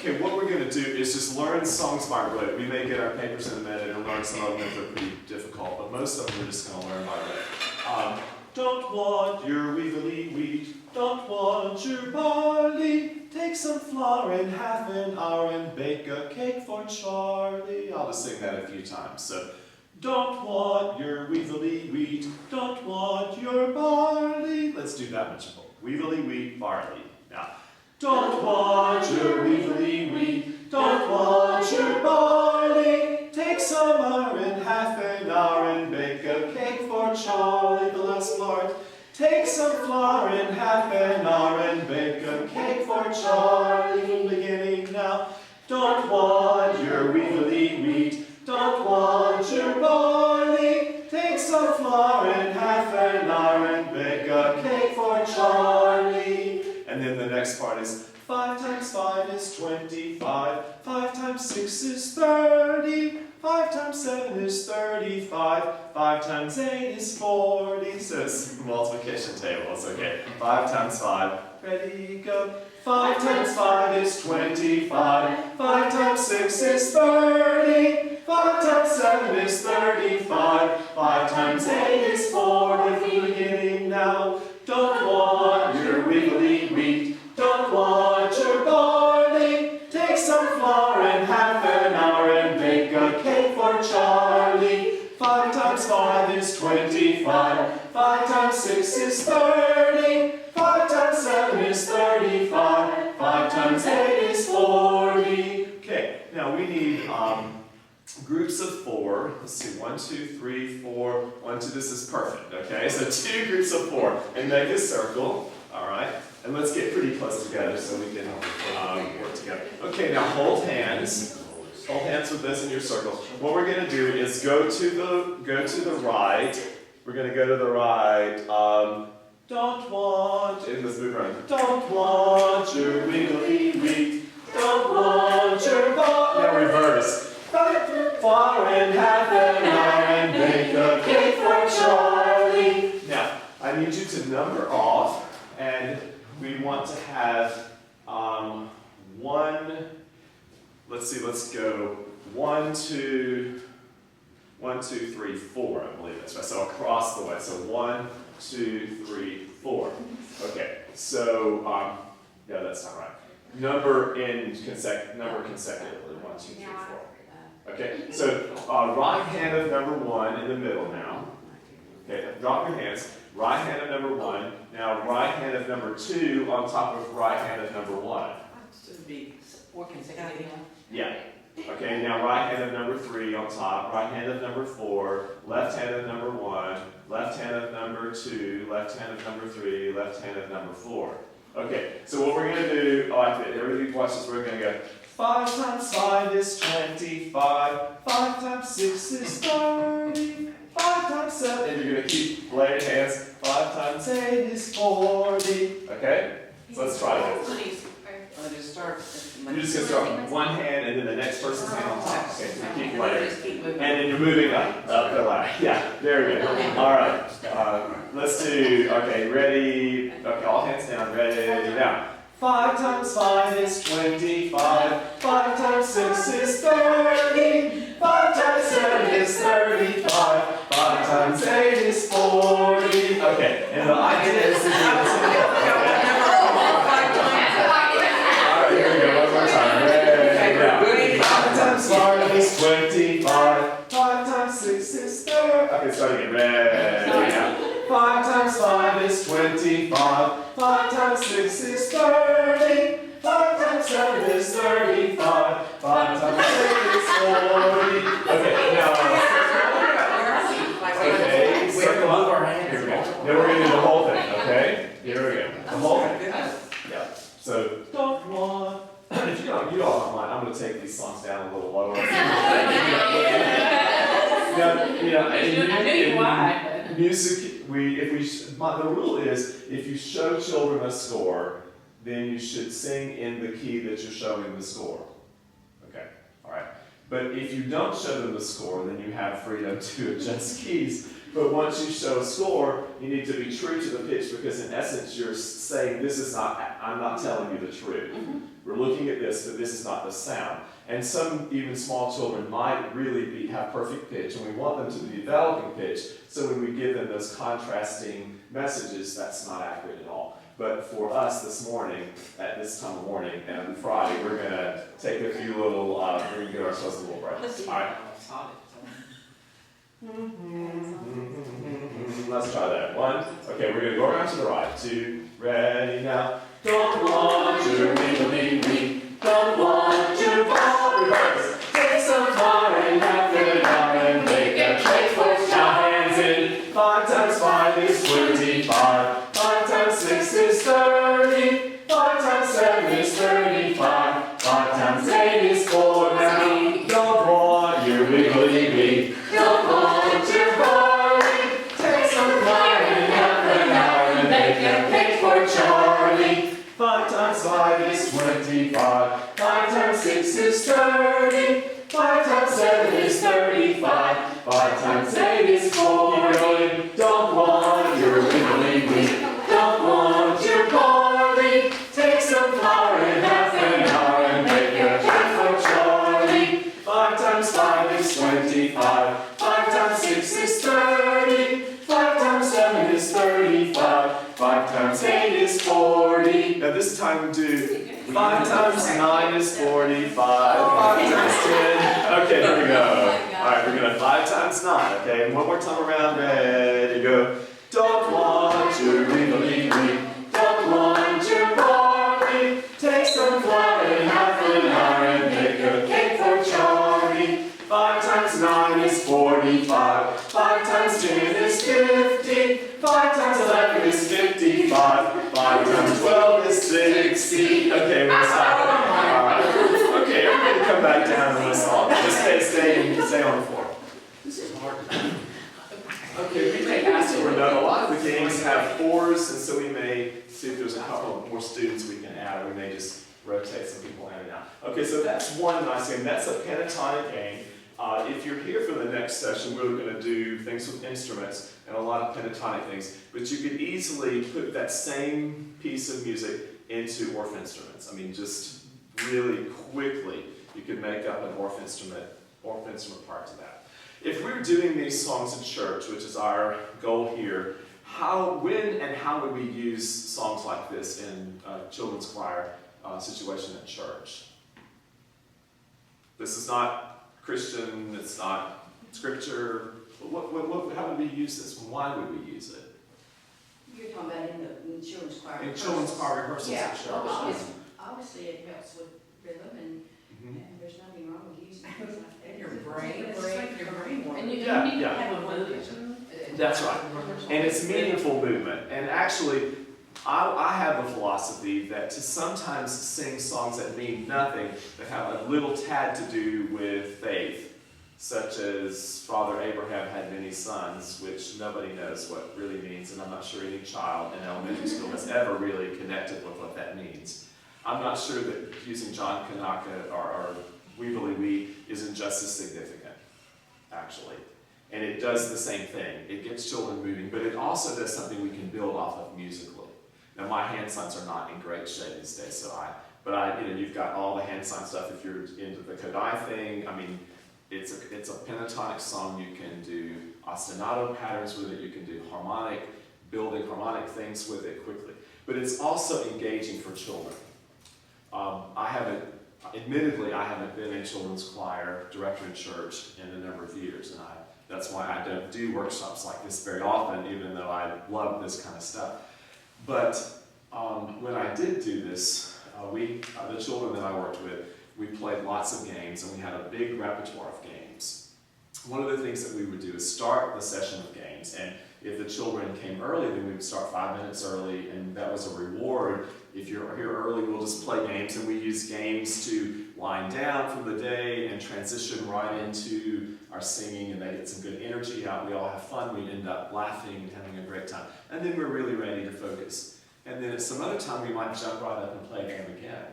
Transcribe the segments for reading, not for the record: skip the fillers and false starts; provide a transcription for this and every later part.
Okay, what we're going to do is just learn songs by rote. We may get our papers in a minute and learn some of them if they're pretty difficult, but most of them we're just going to learn by rote. Don't want your weevily wheat, don't want your barley. Take some flour in half an hour and bake a cake for Charlie. I'll just sing that a few times. So, don't want your weevily wheat, don't want your barley. Let's do that much more. Weevily wheat, barley. Now, don't want your weevily wheat, don't want your barley. Take some flour in half an hour and bake a cake for Charlie. The last part. Take some flour in half an hour and bake a cake for Charlie. From the beginning now. Don't want your weevily wheat, don't want your barley. Take some flour in half an hour and bake a cake for Charlie. And then the next part is 5 times 5 is 25, 5 times 6 is 30, 5 times 7 is 35, 5 times 8 is 40. So it's multiplication tables, okay. 5 times 5, ready, go. 5 times 5 is 25, 5 times 6 is 30, 5 times 7 is 35, 5 times 8 is 40. From the beginning now. Don't want your wiggly wheat, don't want your barley. Take some flour in half an hour and bake a cake for Charlie. 5 times 5 is 25, 5 times 6 is 30, 5 times 7 is 35, 5 times 8 is 40. Okay, now we need groups of 4. Let's see, 1, 2, 3, 4, 1, 2. This is perfect, okay? So 2 groups of 4 and make a circle, all right? And let's get pretty close together so we can work together. Okay, now hold hands. Hold hands with this in your circle. What we're going to do is go to the right. We're going to go to the right. Don't want, and let's move around. Don't want your wiggly wheat. Don't want your ball. Now reverse. Flour in half an hour and bake a cake for Charlie. Now, I need you to number off, and we want to have one. Let's see. Let's go 1, 2, 1, 2, 3, 4. I believe that's right. So across the way. So 1, 2, 3, 4. Okay. So yeah, that's not right. Number consecutively. 1, 2, 3, 4. Okay, so right hand of number 1 in the middle now. Okay, drop your hands. Right hand of number 1. Now right hand of number 2 on top of right hand of number 1. Should be 4 consecutive. Yeah. Okay, now right hand of number 3 on top. Right hand of number 4. Left hand of number 1. Left hand of number 2. Left hand of number 3. Left hand of number 4. Okay, so what we're going to do, everybody watch this, we're going to go 5 times 5 is 25, 5 times 6 is 30, 5 times 7, and you're going to keep laying hands, 5 times 8 is 40, okay? So let's try that. You're just going to start with one hand and then the next person's hand on top, okay? So you keep laying, and then you're moving up the ladder. Yeah, there we go. All right, let's do, okay, ready, okay, all hands down, ready, now. 5 times 5 is 25, 5 times 6 is 30, 5 times 7 is 35, 5 times 8 is 40. Okay, and the idea is to do this again. Alright, here we go, one more time. Ready, now. 5 times 5 is 25, 5 times 6 is 30. Okay, start again. Ready, now. 5 times 5 is 25, 5 times 6 is 30, 5 times 7 is 35, 5 times 8 is 40. Okay, now, okay, circle up. Here we go. Then we're going to do the whole thing, okay? Here we go. The whole thing. Yeah. So, don't want, if you all don't mind, I'm going to take these songs down a little lower. Music, we the rule is, if you show children a score, then you should sing in the key that you're showing the score. Okay, all right. But if you don't show them the score, then you have freedom to adjust keys. But once you show a score, you need to be true to the pitch, because in essence you're saying, I'm not telling you the truth. We're looking at this, but this is not the sound. And some even small children might really have perfect pitch, and we want them to be developing pitch, so when we give them those contrasting messages, that's not accurate at all. But for us this morning, at this time of morning, and on Friday, we're going to take a few little, we're going to give ourselves a little break. All right? Let's try that. 1. Okay, we're going to go around to the right. 2. Ready now. Don't want your wiggly. Don't want your ball. Reverse. Take some far and half an hour and make a shake for hands in. 5 times 5 is 25. 5 times 6 is 30. 5 times 7 is 35. 5 times 8 is 40. Don't want your wiggly wee. Don't want your Barley. Take some far and half an hour and make a cake for Charlie. 5 times 5 is 25. 5 times 6 is 30. 5 times 7 is 35. 5 times 8 is 40. Don't want your wiggly wee. Don't want your Barley. Take some flour and half an hour and make a cake for Charlie. 5 times 5 is 25. 5 times 6 is 30. 5 times 7 is 35. 5 times 8 is 40. Now this time do 5 times 9 is 45. 5 times 10. Okay, here we go. Alright, we're going to 5 times 9. Okay, and one more time around. Ready, go. Don't want your wiggly wee. Don't want your Barley. Take some flour and half an hour and make a cake for Charlie. 5 times 9 is 45. 5 times 10 is 50. 5 times 11 is 55. 5 times 12 is 60. Okay, we're going to stop it. Alright. Okay, everybody come back down and let's all just stay on the floor. This is hard. Okay, we may ask for another. A lot of the games have 4s, and so we may see if there's a couple more students we can add. We may just rotate some people in and out. Okay, so that's one nice game. That's a pentatonic game. If you're here for the next session, we're going to do things with instruments and a lot of pentatonic things. But you could easily put that same piece of music into Orff instruments. I mean, just really quickly, you could make up an Orff instrument part to that. If we're doing these songs in church, which is our goal here, when and how would we use songs like this in a children's choir situation at church? This is not Christian, it's not scripture. How would we use this? Why would we use it? You're talking about in the children's choir. In children's choir rehearsals Yeah, at church. obviously it helps with rhythm and there's nothing wrong with using things like that. And your brain, It's it's like like your brain works. And you Yeah, need to yeah. have a movement. That's right. And it's meaningful movement. And actually, I have a philosophy that to sometimes sing songs that mean nothing, that have a little tad to do with faith, such as Father Abraham had many sons, which nobody knows what really means, and I'm not sure any child in elementary school has ever really connected with what that means. I'm not sure that using John Kanaka or We Believe We isn't just as significant, actually. And it does the same thing. It gets children moving, but it also does something we can build off of musically. Now, my hand signs are not in great shape these days, you've got all the hand sign stuff. If you're into the Kodai thing, I mean, it's a pentatonic song. You can do ostinato patterns with it. You can do building harmonic things with it quickly. But it's also engaging for children. Admittedly, I haven't been a children's choir director in church in a number of years, and that's why I don't do workshops like this very often, even though I love this kind of stuff. But when I did do this, the children that I worked with, we played lots of games, and we had a big repertoire of games. One of the things that we would do is start the session with games, and if the children came early, then we would start 5 minutes early, and that was a reward. If you're here early, we'll just play games, and we use games to wind down from the day and transition right into our singing, and they get some good energy out. We all have fun. We end up laughing and having a great time. And then we're really ready to focus. And then at some other time, we might jump right up and play a game again.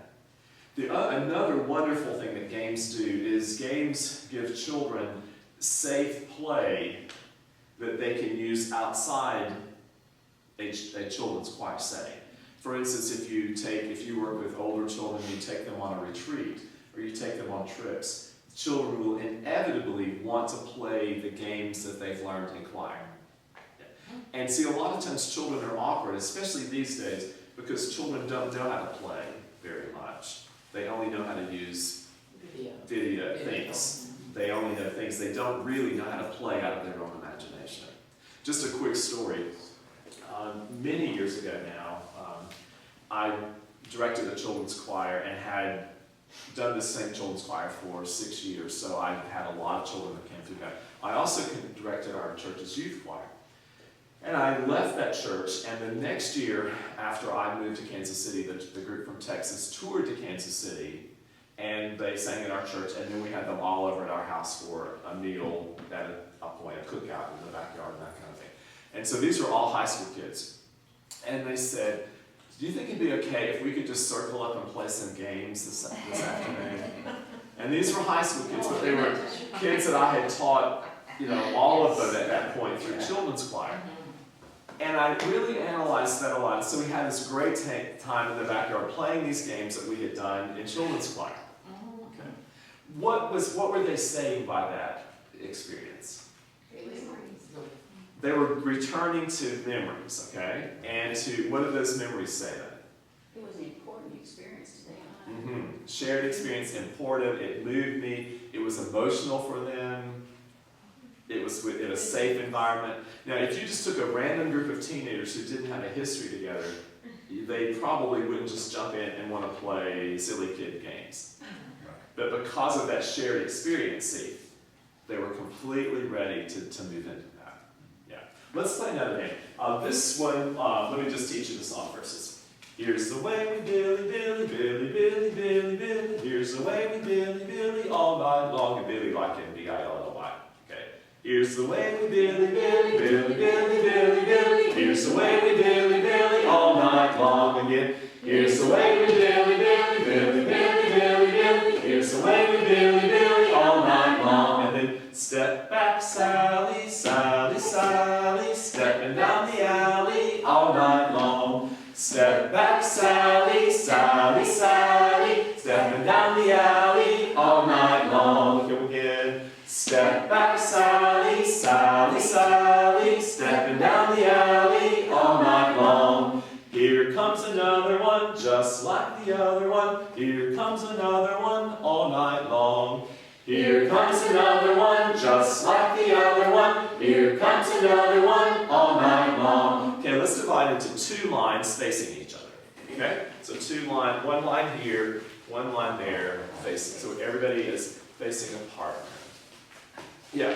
Another wonderful thing that games do is games give children safe play that they can use outside a children's choir setting. For instance, if you work with older children, you take them on a retreat, or you take them on trips, children will inevitably want to play the games that they've learned in choir. And see, a lot of times children are awkward, especially these days, because children don't know how to play very much. They only know how to use video things. They only know things. They don't really know how to play out of their own imagination. Just a quick story. Many years ago now, I directed a children's choir and had done the same children's choir for 6 years, so I had a lot of children that came through that. I also directed our church's youth choir. And I left that church, and the next year, after I moved to Kansas City, the group from Texas toured to Kansas City, and they sang at our church, and then we had them all over at our house for a meal at a point, a cookout in the backyard and that kind of thing. And so these are all high school kids. And they said, do you think it'd be okay if we could just circle up and play some games this afternoon? And these were high school kids, but they were kids that I had taught, all of them at that point through children's choir. And I really analyzed that a lot. So we had this great time in the backyard playing these games that we had done in children's choir. Okay. What were they saying by that experience? They were returning to memories, okay? And what did those memories say then? It was an important experience today. Shared experience, important. It moved me. It was emotional for them. It was in a safe environment. Now, if you just took a random group of teenagers who didn't have a history together, they probably wouldn't just jump in and want to play silly kid games. But because of that shared experience, see, they were completely ready to move into that. Yeah. Let's play another game. This one, let me just teach you the song verses. Here's the way we Billy, Billy, Billy, Billy, Billy, Billy. Here's the way we Billy, Billy, all night long. And Billy like M-B-I-L-L-Y. Here's the way we Billy, Billy, Billy, Billy, Billy, Billy. Here's the way we Billy, Billy, all night long again. Here's the way we Billy, Billy, Billy, Billy, Billy, Billy. Here's the way we Billy, Billy, all night long. And then step back, Sally, Sally, Sally, stepping down the alley all night long. Step back, Sally, Sally, Sally, stepping down the alley all night long. Here we again. Step back, Sally, Sally, Sally, stepping down the alley all night long. Here comes another one, just like the other one. Here comes another one, all night long. Here comes another one, just like the other one. Here comes another one, all night long. Okay, let's divide into 2 lines facing each other. Okay? So one line here, one line there, facing. So everybody is facing apart. Yeah.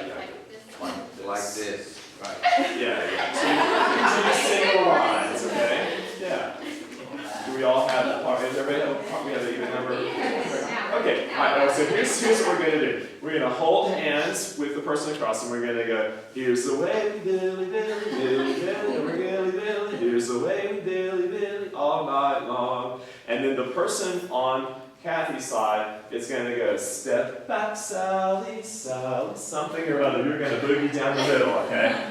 Like this. Right. Yeah. 2 single lines, okay? Yeah. Do we all have that part? Does everybody have a part? We have an even number? Okay. All right, so here's what we're going to do. We're going to hold hands with the person across, and we're going to go, here's the way we Billy, Billy, Billy, Billy, we're Billy, Billy. Here's the way we Billy, Billy, all night long. And then the person on Kathy's side is going to go, step back, Sally, Sally, something or other. You're going to boogie down the middle, okay?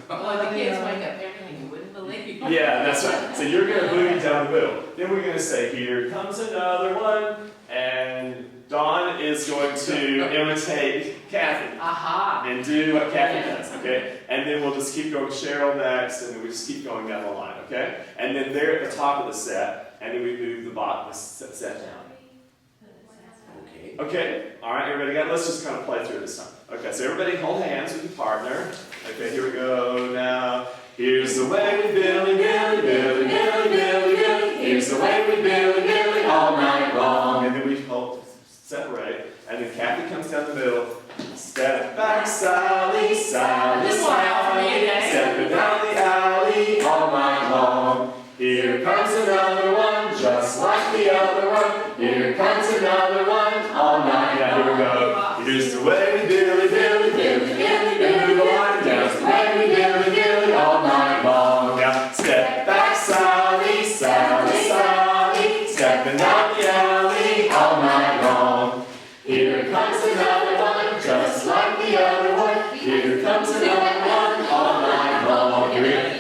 Well, the kids make up everything you wouldn't believe. Yeah, that's right. So you're going to boogie down the middle. Then we're going to say, here comes another one. And Dawn is going to imitate Kathy. Aha! And do what Kathy does, okay? And then we'll just keep going, Cheryl next, and then we just keep going down the line, okay? And then they're at the top of the set, and then we move the bottom of the set down. Okay, all right, everybody got it? Let's just kind of play through this time. Okay, so everybody hold hands with your partner. Okay, here we go now. Here's the way we Billy, Billy, Billy, Billy, Billy, Billy. Here's the way we Billy, Billy, all night long. And then we hold, separate, and then Kathy comes down the middle. Step back, Sally, Sally, Sally, stepping down the alley all night long. Here comes another one, just like the other one. Here comes another one. Billy, Billy, Billy, Billy, Billy, just the way we Billy, Billy all night long. Now step back, Sally, Sally, Sally, stepping down the alley all night long. Here comes another one, just like the other one. Here comes another one all night long.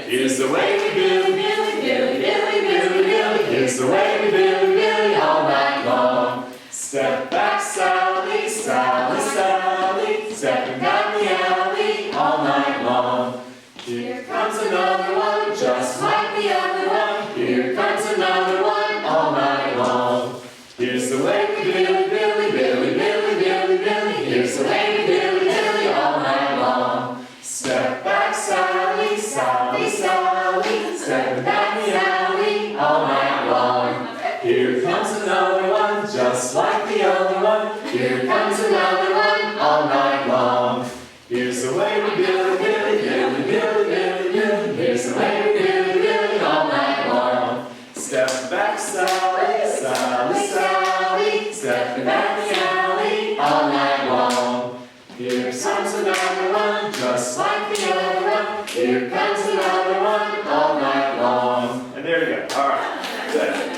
Here's the way we Billy, Billy, Billy, Billy, Billy, Billy. Here's the way we Billy, Billy all night long. Step back, Sally, Sally, Sally, stepping down the alley all night long. Here comes another one, just like the other one. Here comes another one all night long. Here's the way we Billy, Billy, Billy, Billy, Billy, Billy. Here's the way we Billy, Billy all night long. Step back, Sally, Sally, Sally, stepping down the alley all night long. Here comes another one, just like the other one. Here comes another one all night long. Here's the way we Billy, Billy, Billy, Billy, Billy, Billy. Here's the way we Billy, Billy all night long. Step back, Sally, Sally, Sally, stepping down the alley all night long. Here comes another one, just like the other one. Here comes another one all night long. And there you go. All right. Good.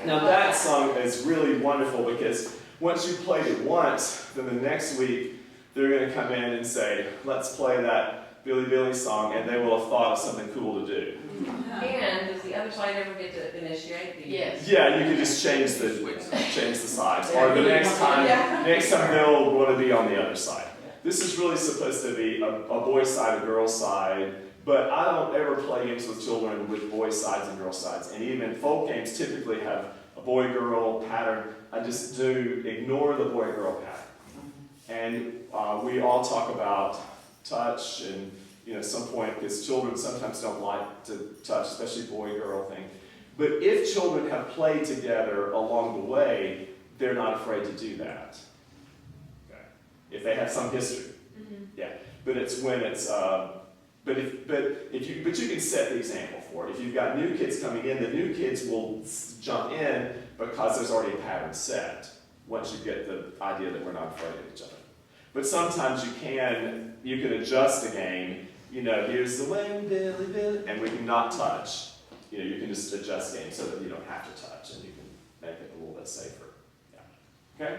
Now that song is really wonderful because once you played it once, then the next week they're going to come in and say, let's play that Billy Billy song, and they will have thought of something cool to do. And does the other side ever get to initiate? Yes. Yeah, you can just change the sides, or the next time they'll want to be on the other side. This is really supposed to be a boy's side, a girl's side. But I don't ever play games with children with boy sides and girl sides. And even folk games typically have a boy-girl pattern. I just do ignore the boy-girl pattern. And we all talk about touch and, at some point, because children sometimes don't like to touch, especially boy-girl thing. But if children have played together along the way, they're not afraid to do that. Okay. If they have some history. Yeah. But it's when it's... But you can set the example for it. If you've got new kids coming in, the new kids will jump in because there's already a pattern set once you get the idea that we're not afraid of each other. But sometimes you can adjust the game. Here's the way, Billy, Billy, and we can not touch. You can just adjust the game so that you don't have to touch, and you can make it a little bit safer. Yeah. Okay?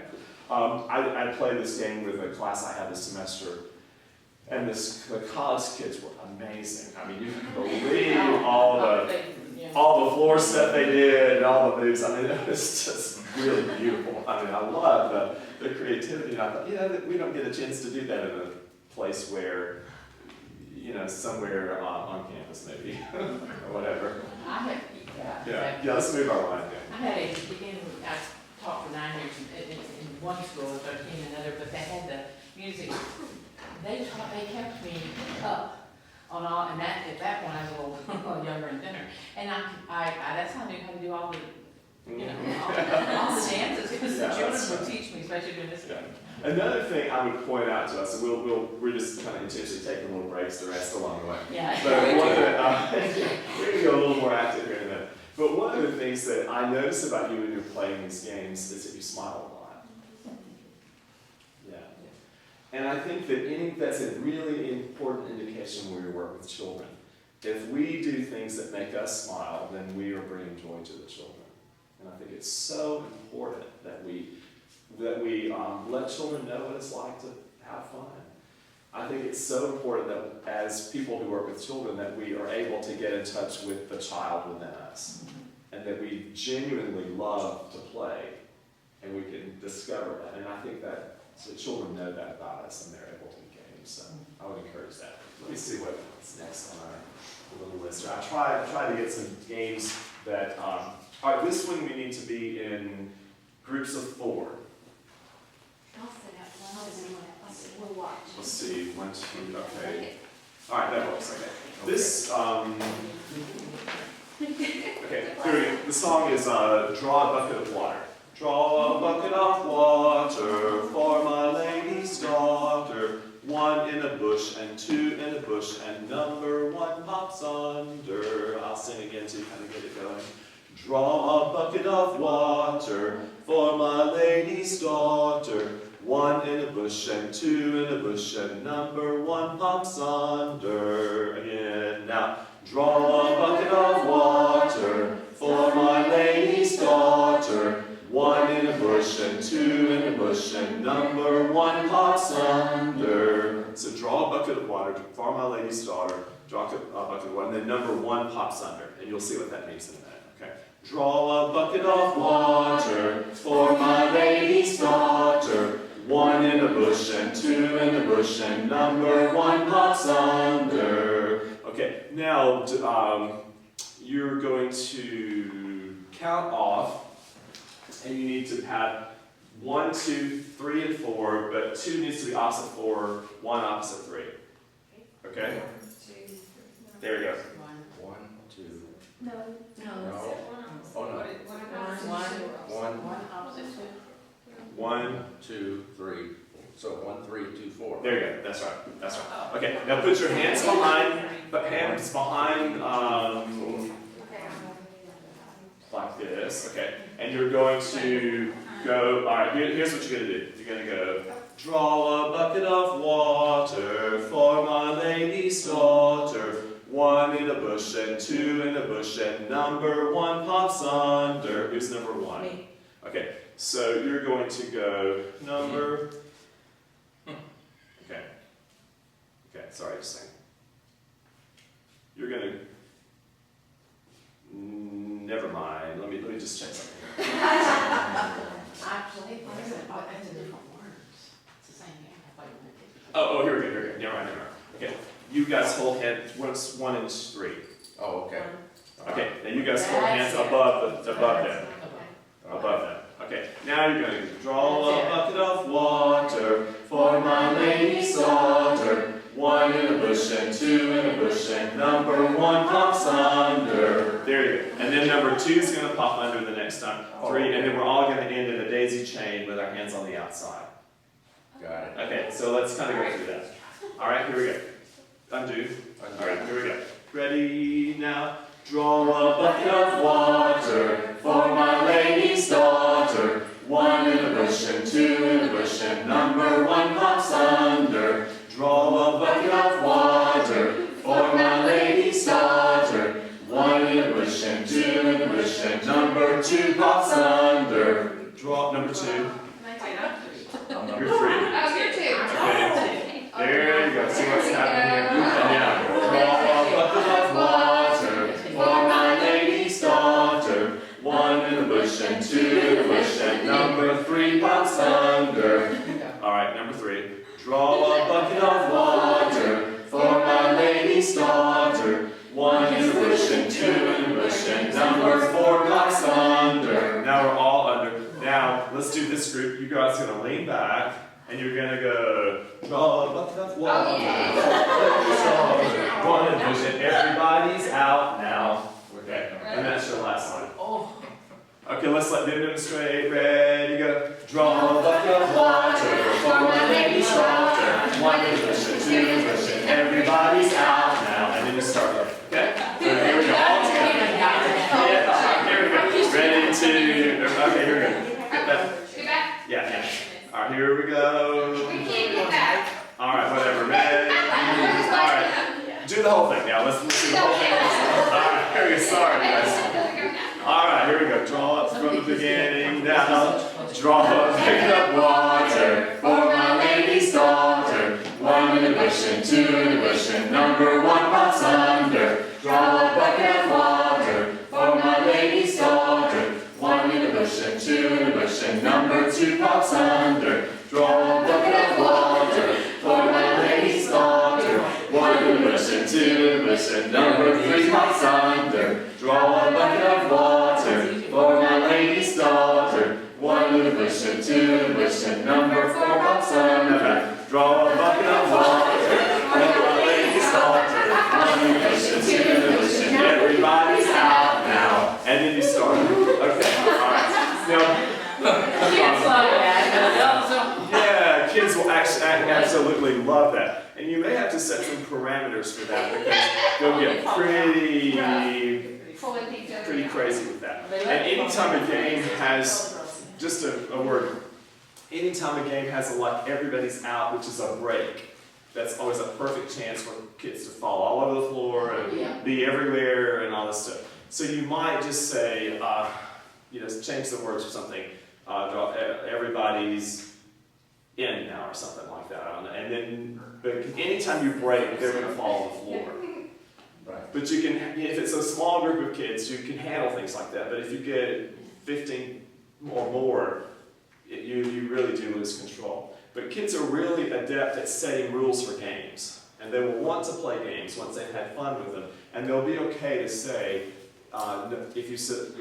I played this game with a class I had this semester. And the college kids were amazing. I mean, you can believe all the floor set they did and all the moves. I mean, it was just really beautiful. I mean, I love the creativity. And I thought, we don't get a chance to do that in a place where, somewhere on campus maybe, or whatever. Let's move our line down. I taught for 9 years in one school, 13 in another, but they had the music. They kept me up on all, and at that point I was a little younger and thinner, and that's how I knew how to do all the, all the dances, because the children would teach me, especially doing this. Yeah. Another thing I would point out to us, and we're just kind of intentionally taking little breaks to rest along the way. Yeah. But we're going to go a little more active here in a minute. But one of the things that I notice about you when you're playing these games is that you smile a lot. And I think that's a really important indication when we work with children. If we do things that make us smile, then we are bringing joy to the children. And I think it's so important that we let children know what it's like to have fun. I think it's so important that as people who work with children that we are able to get in touch with the child within us. And that we genuinely love to play. And we can discover that. And I think that so children know that about us and they're able to engage. So I would encourage that. Let me see what's next on our little list. I tried to get some games that, all right, this one we need to be in groups of 4. I'll set up one. We'll watch. Let's see, 1, 2, okay. All right, that works, okay. This, okay, here we go. The song is Draw a Bucket of Water. Draw a bucket of water for my lady's daughter. 1 in a bush and 2 in a bush and number 1 pops under. I'll sing again to kind of get it going. Draw a bucket of water for my lady's daughter. 1 in a bush and 2 in a bush and number 1 pops under. Again, now draw a bucket of water for my lady's daughter. 1 in a bush and 2 in a bush and number 1 pops under. So draw a bucket of water for my lady's daughter. Draw a bucket of water, and then number 1 pops under, and you'll see what that means in a minute. Okay. Draw a bucket of water for my lady's daughter. 1 in a bush and 2 in a bush and number 1 pops under. Okay, now you're going to count off, and you need to have 1, 2, 3, and 4, but 2 needs to be opposite 4, 1 opposite 3. Okay? There you go. 1, 2. No. No. Oh, no. 1 opposite 2. 1, 2, 3. So 1, 3, 2, 4. there you go. That's right. That's right. Okay, now put your hands behind, like this. Okay, and you're going to go. All right. Here's what you're gonna do. You're gonna go. Draw a bucket of water for my lady's daughter. 1 in a bush and 2 in a bush and number 1 pops under. Who's number 1? Me. Okay, so you're going to go number. Okay. Okay, sorry, just saying. You're gonna. Never mind. Let me just check something. Actually, that's a different words. It's the same thing. I thought you meant it. Oh, here we go. Never mind. Okay, you guys hold hands. What's 1 and 3? Oh, okay. Okay, now you guys hold hands above them. Above them. Okay, now you're going to draw a bucket of water for my lady's daughter. 1 in a bush and 2 in a bush and number 1 pops under. There you go. And then number 2 is going to pop under the next time. 3, and then we're all going to end in a daisy chain with our hands on the outside. Got it. Okay, so let's kind of go through that. All right, here we go. Undo. All right, here we go. Ready now? Draw a bucket of water for my lady's daughter. 1 in a bush and 2 in a bush and number 1 pops under. Draw a bucket of water for my lady's daughter. 1 in a bush and 2 in a bush and number 2 pops under. Draw number 2. You're 3. Okay. There you go. See what's happening here. And now, draw a bucket of water for my lady's daughter. 1 in a bush and 2 in a bush and number 3 pops under. All right, number 3. Draw a bucket of water for my lady's daughter. 1 in a bush and 2 in a bush and number 4 pops under. Now we're all under. Now let's do this group. You guys are gonna lean back and you're gonna go draw a bucket of water. 1 in a bush and everybody's out now. Okay, and that's your last line. Okay, let's let them demonstrate. Ready, go. Draw a bucket of water for my lady's daughter. 1 in a bush and 2 in a bush and everybody's out now. And then you start over. Okay? So here we go. All together. Yeah, here we go. Ready to. Okay, here we go. Get that. Yeah. All right, here we go. All right, whatever. Ready. All right. Do the whole thing now. Let's do the whole thing. All right, here we go. Sorry, guys. All right, here we go. Draw it from the beginning down. Draw a bucket of water for my lady's daughter. 1 in a bush and 2 in a bush and number 1 pops under. Draw a bucket of water for my lady's daughter. 1 in a bush and 2 in a bush and number 2 pops under. Draw a bucket of water for my lady's daughter. 1 in a bush and 2 in a bush and number 3 pops under. Draw a bucket of water for my lady's daughter. 1 in a bush and 2 in a bush and number 4 pops under. Draw a bucket of water for my lady's daughter. 1 in a bush and 2 in a bush and everybody's out now. And then you start. Okay, all right. Now, Kids love that. yeah, kids will absolutely love that. And you may have to set some parameters for that because they'll get pretty crazy with that. And anytime a game has just a word anytime a game has like everybody's out, which is a break, that's always a perfect chance for kids to fall all over the floor and be everywhere and all this stuff. So you might just say, change the words or something. Everybody's in now or something like that. I don't know. And then, but anytime you break, they're going to fall on the floor. Right. But you can, if it's a small group of kids, you can handle things like that. But if you get 15 or more, you really do lose control. But kids are really adept at setting rules for games. And they will want to play games once they've had fun with them. And they'll be okay to say, if you said,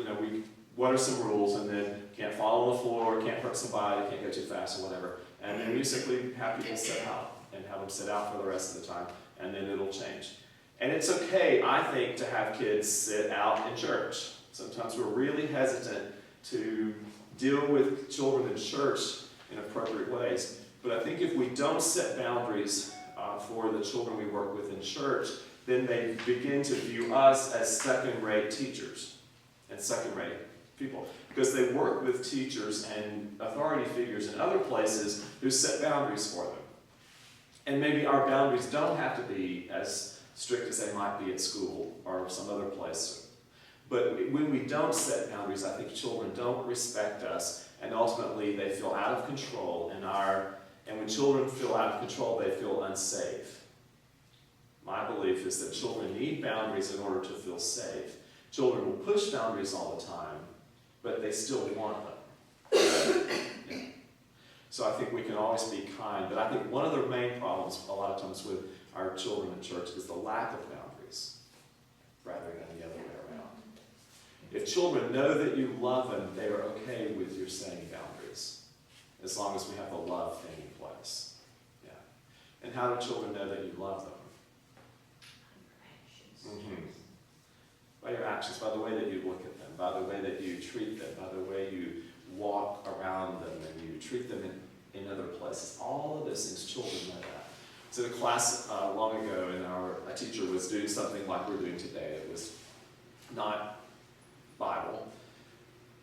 what are some rules? And then can't fall on the floor, can't hurt somebody, can't go too fast or whatever. And then you simply have people sit out and have them sit out for the rest of the time. And then it'll change. And it's okay, I think, to have kids sit out in church. Sometimes we're really hesitant to deal with children in church in appropriate ways. But I think if we don't set boundaries for the children we work with in church, then they begin to view us as second-rate teachers and second-rate people. Because they work with teachers and authority figures in other places who set boundaries for them. And maybe our boundaries don't have to be as strict as they might be at school or some other place. But when we don't set boundaries, I think children don't respect us, and ultimately they feel out of control. And when children feel out of control, they feel unsafe. My belief is that children need boundaries in order to feel safe. Children will push boundaries all the time, but they still want them. Yeah. So I think we can always be kind, but I think one of the main problems a lot of times with our children in church is the lack of boundaries, rather than the other way around. If children know that you love them, they are okay with your setting boundaries, as long as we have the love thing in place. Yeah. And how do children know that you love them? Mm-hmm. By your actions, by the way that you look at them, by the way that you treat them, by the way you walk around them and you treat them in other places. All of those things, children know that. So in a class long ago, a teacher was doing something like we're doing today. It was not Bible.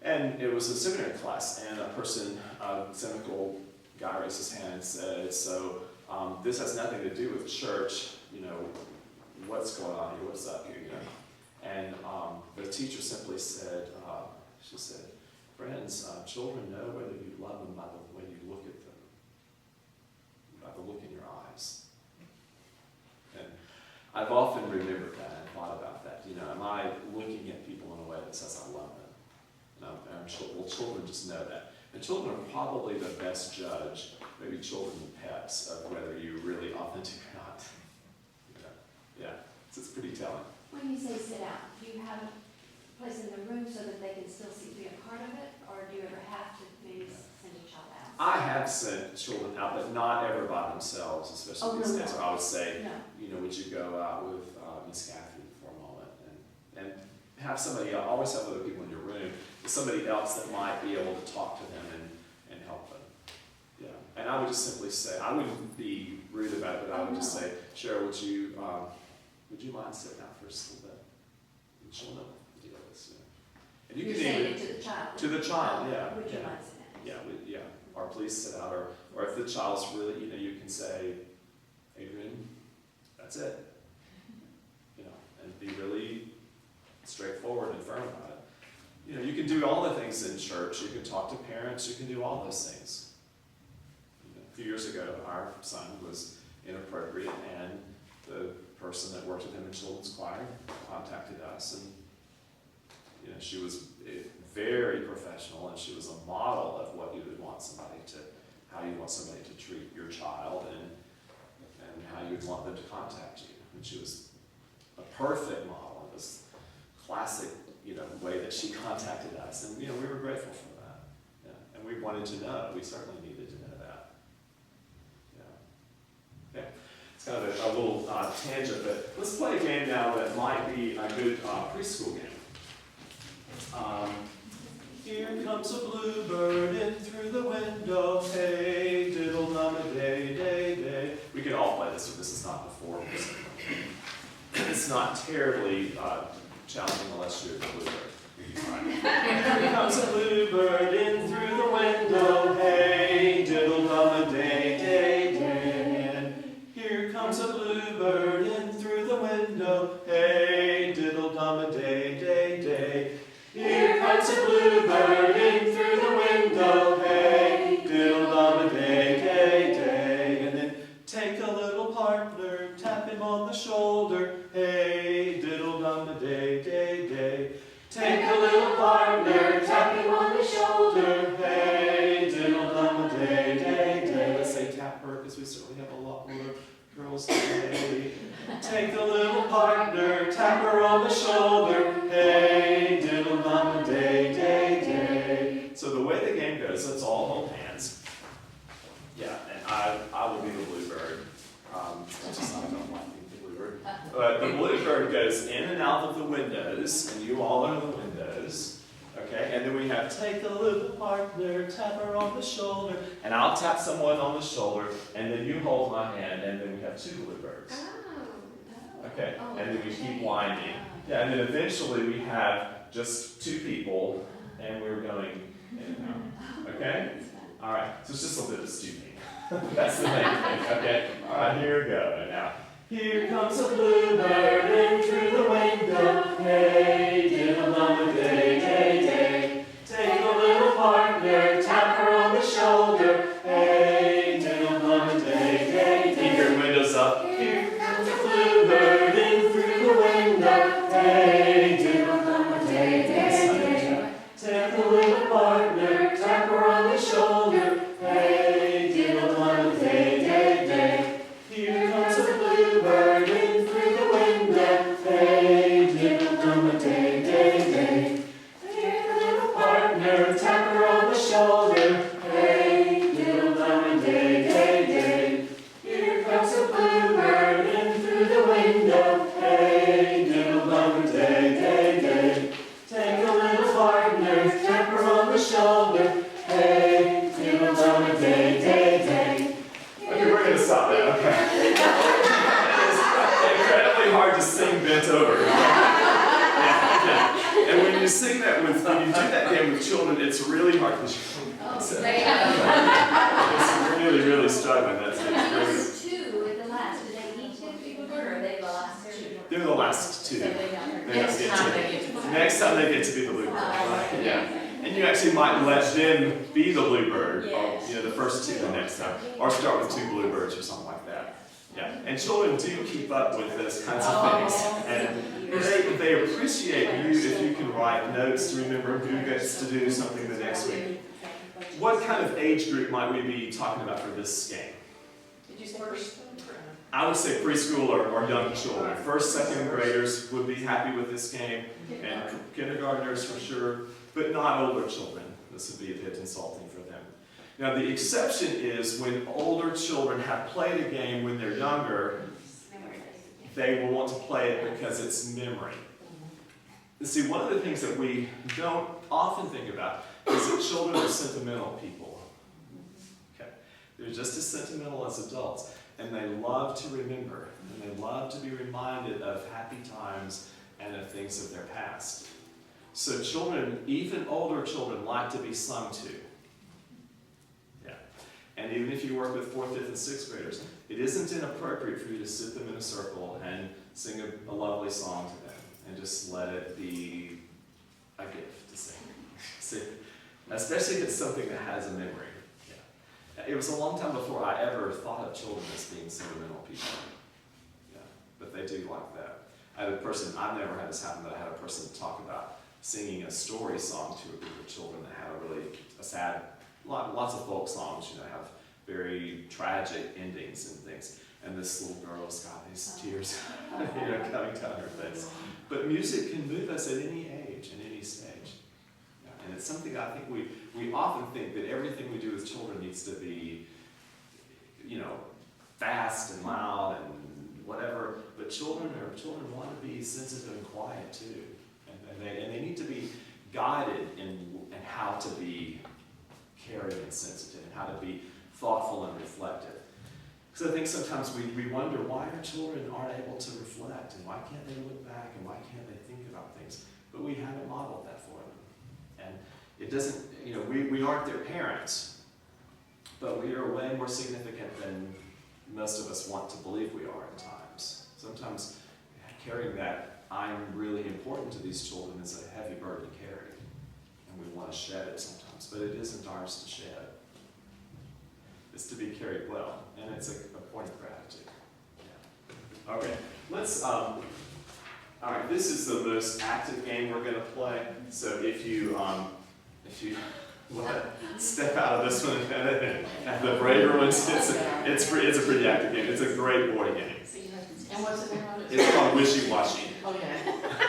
And it was a seminary class, and a person, a cynical guy, raised his hand and said, so this has nothing to do with church, what's going on here, what's up here, And the teacher simply said, she said, friends, children know whether you love them by the way you look at them, by the look in your eyes. And I've often remembered that and thought about that. Am I looking at people in a way that says I love them? And children just know that. And children are probably the best judge, maybe children and pets, of whether you're really authentic or not. Yeah, so it's pretty telling. When you say sit out, do you have a place in the room so that they can still be a part of it, or do you ever have to maybe send a child out? I have sent children out, but not ever by themselves, especially these days. So I would say, would you go out with Miss Catherine for a moment and have somebody else, always have other people in your room, but somebody else that might be able to talk to them and help them. Yeah, and I would just simply say, I wouldn't be rude about it, but I would just say, Cheryl, would you mind sitting out for just a little bit? And she'll know what the deal is. And You're saying it to the child? To the child, yeah. Would you mind sitting out? Yeah, or please sit out, or if the child's really, you can say, Adrian, that's it. And be really straightforward and firm about it. You can do all the things in church. You can talk to parents. You can do all those things. A few years ago, our son was inappropriate, and the person that worked with him in children's choir contacted us, and she was very professional, and she was a model of what you would want somebody to, how you want somebody to treat your child, and how you would want them to contact you. And she was a perfect model. It was classic, way that she contacted us, and we were grateful for that. Yeah. And we wanted to know. We certainly needed to know that. Yeah. Okay. It's kind of a little tangent, but let's play a game now that might be a good preschool game. Here comes a bluebird in through the window, hey, diddle dum a day, day, day. We can all play this, so this is not before. It's not terribly challenging unless you're the bluebird. Right. Here comes a bluebird in through the window, hey, a day, day, day. Here comes a bluebird in through the window, hey, diddle-dum a day, day, day. And then take a little partner, tap him on the shoulder, hey, diddle-dum a day, day, day. Take a little partner, tap him on the shoulder, hey, diddle-dum a day, day, day. Let's say tap her, because we certainly have a lot more girls today. Take a little partner, tap her on the shoulder, hey, diddle-dum a day, day, day. So the way the game goes, let's all hold hands. Yeah, and I will be the bluebird. I don't like being the bluebird. But the bluebird goes in and out of the windows, and you all are the windows. Okay, and then we have take a little partner, tap her on the shoulder, and I'll tap someone on the shoulder, and then you hold my hand, and then we have two bluebirds. Okay, and then we keep winding. Yeah, and then eventually we have just two people, and we're going in and out. Okay? All right, so it's just a bit of stooping. That's the main thing, okay? All right, here we go. Now, here comes a bluebird in through the window. Hey, diddle-dum a day, day, day. Take a little partner, tap her on the shoulder. Hey, diddle-dum a day, day, day. Keep your windows up. Here comes a bluebird in through the window. Hey, diddle-dum a day, day, day. Take a little partner, tap her on the shoulder. Hey, diddle-dum a day, day, day. Here comes a bluebird in through the window. Hey, diddle-dum a day, day, day. Take a little partner, tap her on the shoulder. Hey, diddle-dum a day, day, day. Here comes a bluebird in through the window. Hey, diddle-dum a day, day, day. Take a little partner, tap her on the shoulder. Hey, diddle-dum a day, day, day. Okay, we're gonna stop there. Okay. It's incredibly hard to sing bent over. Yeah. And when you sing that when you do that game with children, it's really hard because it's really, really struggling. That's So it's really, these two at the last, do they each get bluebird, or are they the last two? they're the last two. So they don't. Next time they get to be the bluebird. Yeah. And you actually might let them be the bluebird, or, you know, the first two the next time, or start with two bluebirds or something like that. Yeah, and children do keep up with those kinds of things, and they appreciate you if you can write notes to remember who gets to do something the next week. What kind of age group might we be talking about for this game? Did you say first? I would say preschool or young children. First, second graders would be happy with this game, and kindergartners for sure, but not older children. This would be a bit insulting for them. Now, the exception is when older children have played a game when they're younger, they will want to play it because it's memory. You see, one of the things that we don't often think about is that children are sentimental people. Okay. They're just as sentimental as adults, and they love to remember, and they love to be reminded of happy times and of things of their past. So children, even older children, like to be sung to. Yeah. And even if you work with 4th, 5th, and 6th graders, it isn't inappropriate for you to sit them in a circle and sing a lovely song to them, and just let it be a gift to sing. See, especially if it's something that has a memory. Yeah. It was a long time before I ever thought of children as being sentimental people. Yeah. But they do like that. I had a person, I've never had this happen, but I had a person talk about singing a story song to a group of children that had a sad, lots of folk songs, you know, have very tragic endings and things. And this little girl's got these tears, you know, coming down her face. But music can move us at any age and any stage. Yeah, and it's something that I think we often think that everything we do with children needs to be, you know, fast and loud and whatever. But children want to be sensitive and quiet too. And they need to be guided in how to be caring and sensitive, and how to be thoughtful and reflective. Because I think sometimes we wonder why our children aren't able to reflect, and why can't they look back, and why can't they think about things? But we haven't modeled that for them. And it doesn't, you know, we aren't their parents, but we are way more significant than most of us want to believe we are at times. Sometimes carrying that I'm really important to these children is a heavy burden to carry. And we want to shed it sometimes, but it isn't ours to shed. It's to be carried well, and it's a point of gratitude. Yeah. Okay, let's, all right, this is the most active game we're going to play. So if you want to step out of this one and the braver ones, it's a pretty active game. It's a great board game. And what's the name of it? It's called Wishy-Washy. Okay.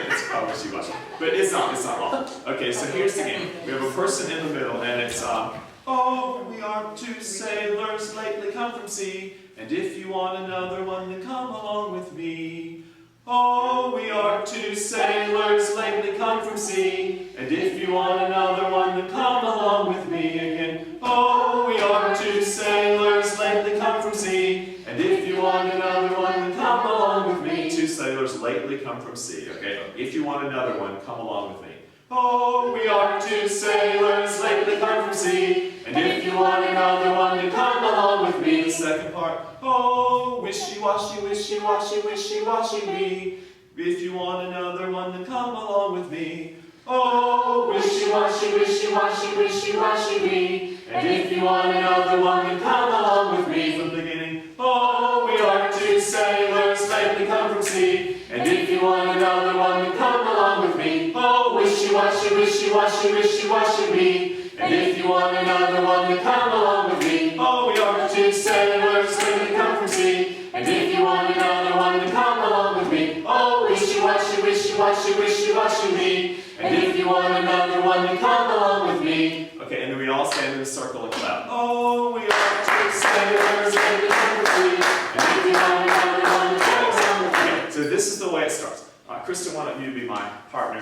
It's called Wishy-Washy. But it's not awful. Okay, so here's the game. We have a person in the middle, and it's, oh, we are two sailors lately come from sea, and if you want another one, then come along with me. Oh, we are two sailors lately come from sea, and if you want another one, then come along with me again. Oh, we are two sailors lately come from sea, and if you want another one, then come along with me. Two sailors lately come from sea, okay? If you want another one, come along with me. Oh, we are two sailors lately come from sea, and if you want another one, then come along with me. The second part. Oh, wishy-washy, wishy-washy, wishy-washy me. If you want another one, then come along with me. Oh, wishy-washy, wishy-washy, wishy-washy me. And if you want another one, then come along with me. From the beginning. Oh, we are two sailors lately come from sea, and if you want another one, then come along with me. Oh, wishy-washy, wishy-washy, wishy-washy me. And if you want another one, then come along with me. Oh, we are two sailors lately come from sea, and if you want another one, then come along with me. Oh, wishy-washy, wishy-washy, wishy-washy me. And if you want another one, then come along with me. Okay, and then we all stand in a circle and clap. Oh, we are two sailors lately come from sea, and if you want another one, then come along with me. Okay, so this is the way it starts. Kristen, why don't you be my partner?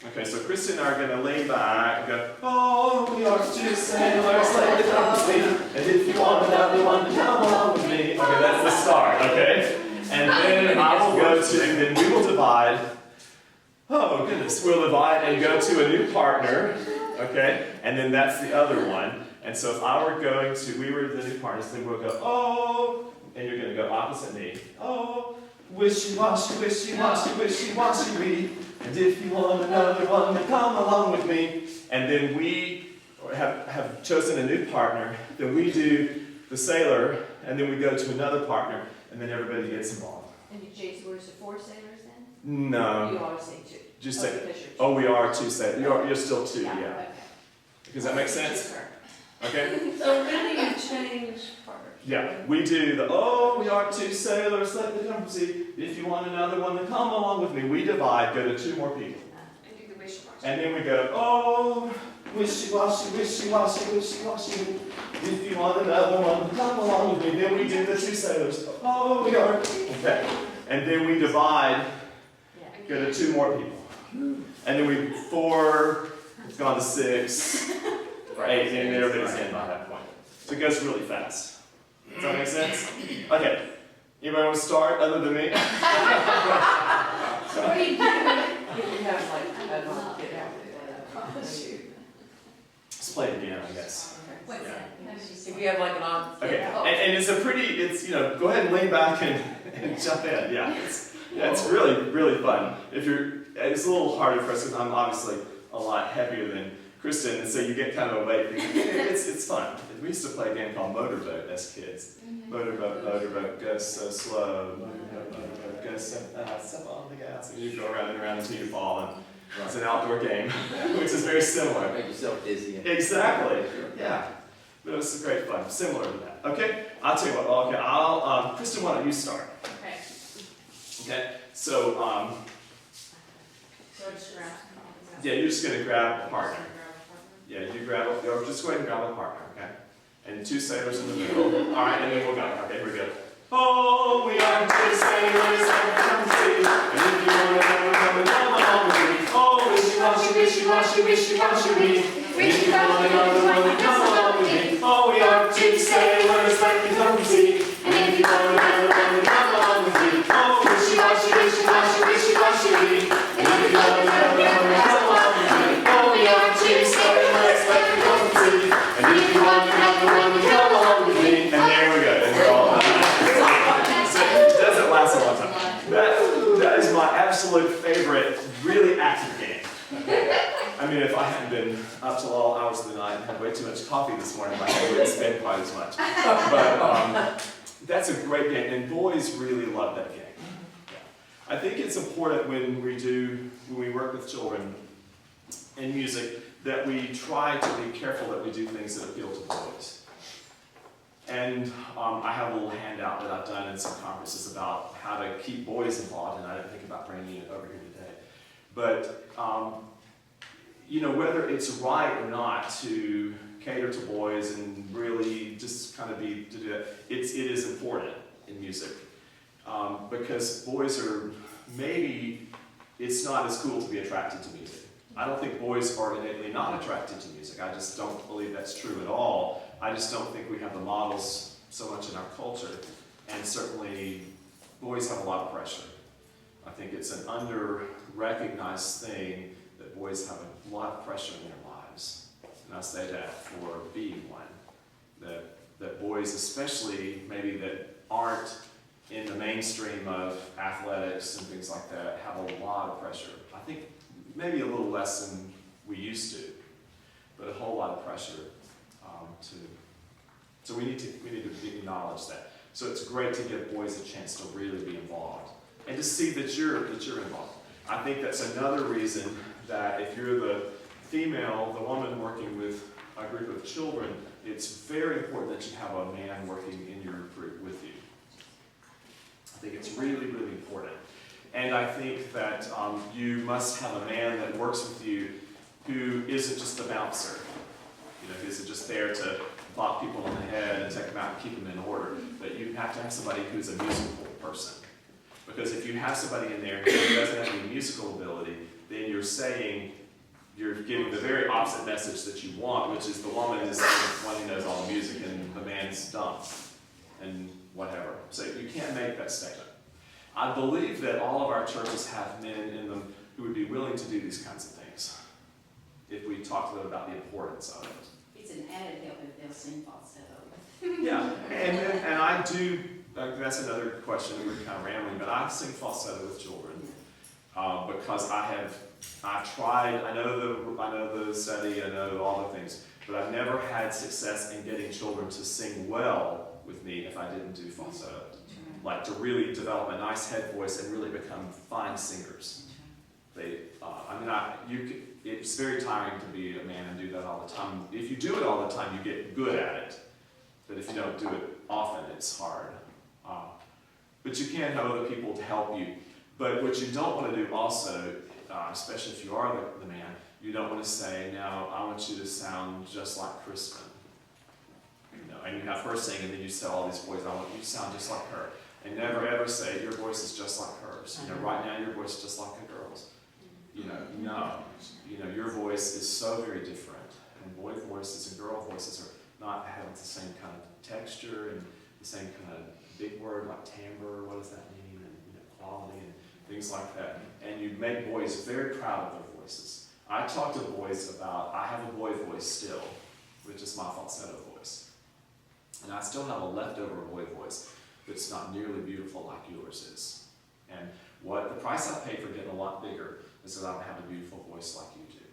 Okay, so Kristen and I are going to lean back and go, oh, we are two sailors lately come from sea, and if you want another one, then come along with me. Okay, that's the start, okay? And then I will go to, and then we will divide. Oh, goodness, we'll divide and go to a new partner, okay? And then that's the other one. And so if I were going to, we were the new partners, then we'll go, oh, and you're going to go opposite me. Oh, wishy-washy, wishy-washy, wishy-washy me. And if you want another one, then come along with me. And then we have chosen a new partner. Then we do the sailor, and then we go to another partner, and then everybody gets involved. And you change the words to four sailors then? You No. always say two. Just Oh, say, because you're two. oh, we are two sailors. You're still two, yeah. Okay. Does that make sense? Okay? So really you change part. Yeah, we do the, oh, we are two sailors, let the come see. If you want another one, then come along with me. We divide, go to two more people. And do the wishy-washy. And then we go, oh, wishy-washy, wishy-washy, wishy-washy. If you want another one, come along with me. Then we do the two sailors. Oh, we are. Okay. And then we divide, go to two more people. And then we, 4, it's gone to 6, or 8, and everybody's in by that point. So it goes really fast. Does that make sense? Okay. Anybody want to start other than me? So what do you do? If you have like, I don't know, get out there. Let's play it again, I guess. What's Yeah. that? If you have like an on. Okay. And it's a pretty, it's, you know, go ahead and lean back and jump in. Yeah. It's really, really fun. If you're, it's a little harder for us because I'm obviously a lot heavier than Kristen, and so you get kind of a weight. It's fun. We used to play a game called Motorboat as kids. Motorboat, go so slow. Motorboat, go so fast. Step on the gas, and you go around and around until you fall. And it's an outdoor game, which is very similar. Make yourself dizzy. Exactly. Yeah. But it was great fun. Similar to that. Okay. I'll tell you what. Okay. I'll. Kristen, why don't you start? Okay. Okay. So. So just grab. Yeah, you're just gonna grab a partner. Yeah, you grab a, or just go ahead and grab a partner, okay? And two sailors in the middle. All right, and then we'll go. Okay, here we go. Oh, we are two sailors and come see. And if you want to come along with me. Oh, wishy-washy, wishy-washy, wishy-washy me. And if you want another one, then come along with me. Oh, we are two sailors and come see. And if you want another one, then come along with me. Oh, wishy-washy, wishy-washy, wishy-washy me. And if you want another one, then come along with me. Oh, we are two sailors and come see. And if you want another one, then come along with me. And there we go. And we're all done. So it doesn't last a long time. That is my absolute favorite game. I mean, if I hadn't been up till all hours of the night and had way too much coffee this morning, my head wouldn't spin quite as much. But that's a great game, and boys really love that game. Yeah. I think it's important when we work with children in music that we try to be careful that we do things that appeal to boys. And I have a little handout that I've done in some conferences about how to keep boys involved, and I didn't think about bringing it over here today. But you know, whether it's right or not to cater to boys and really just kind of to do that, it is important in music. Because boys are, maybe it's not as cool to be attracted to music. I don't think boys are innately not attracted to music. I just don't believe that's true at all. I just don't think we have the models so much in our culture. And certainly, boys have a lot of pressure. I think it's an under-recognized thing that boys have a lot of pressure in their lives. And I say that for being one. That boys, especially maybe that aren't in the mainstream of athletics and things like that, have a lot of pressure. I think maybe a little less than we used to, but a whole lot of pressure so we need to acknowledge that. So it's great to give boys a chance to really be involved and to see that you're involved. I think that's another reason that if you're the female, the woman working with a group of children, it's very important that you have a man working in your group with you. I think it's really, really important. And I think that you must have a man that works with you who isn't just a bouncer, who isn't just there to bop people on the head and take them out and keep them in order, but you have to have somebody who's a musical person. Because if you have somebody in there who doesn't have any musical ability, then you're giving the very opposite message that you want, which is the woman is the one who knows all the music and the man's dumb and whatever. So you can't make that statement. I believe that all of our churches have men in them who would be willing to do these kinds of things if we talk to them about the importance of it. It's an added help if they'll sing falsetto. Yeah, and I do, that's another question, we were kind of rambling, but I sing falsetto with children because I've tried, I know the study, I know all the things, but I've never had success in getting children to sing well with me if I didn't do falsetto. Like to really develop a nice head voice and really become fine singers. It's very tiring to be a man and do that all the time. If you do it all the time, you get good at it. But if you don't do it often, it's hard. But you can have other people to help you. But what you don't want to do also, especially if you are the man, you don't want to say, now I want you to sound just like Kristen. And you have her sing, and then you tell all these boys, I want you to sound just like her. And never ever say, your voice is just like hers. Right now your voice is just like a girl's. No. Your voice is so very different. And boy voices and girl voices are not having the same kind of texture and the same kind of big word like timbre, what does that mean? And quality and things like that. And you make boys very proud of their voices. I talk to boys about, I have a boy voice still, which is my falsetto voice. And I still have a leftover boy voice that's not nearly beautiful like yours is. And what the price I pay for getting a lot bigger is that I don't have a beautiful voice like you do.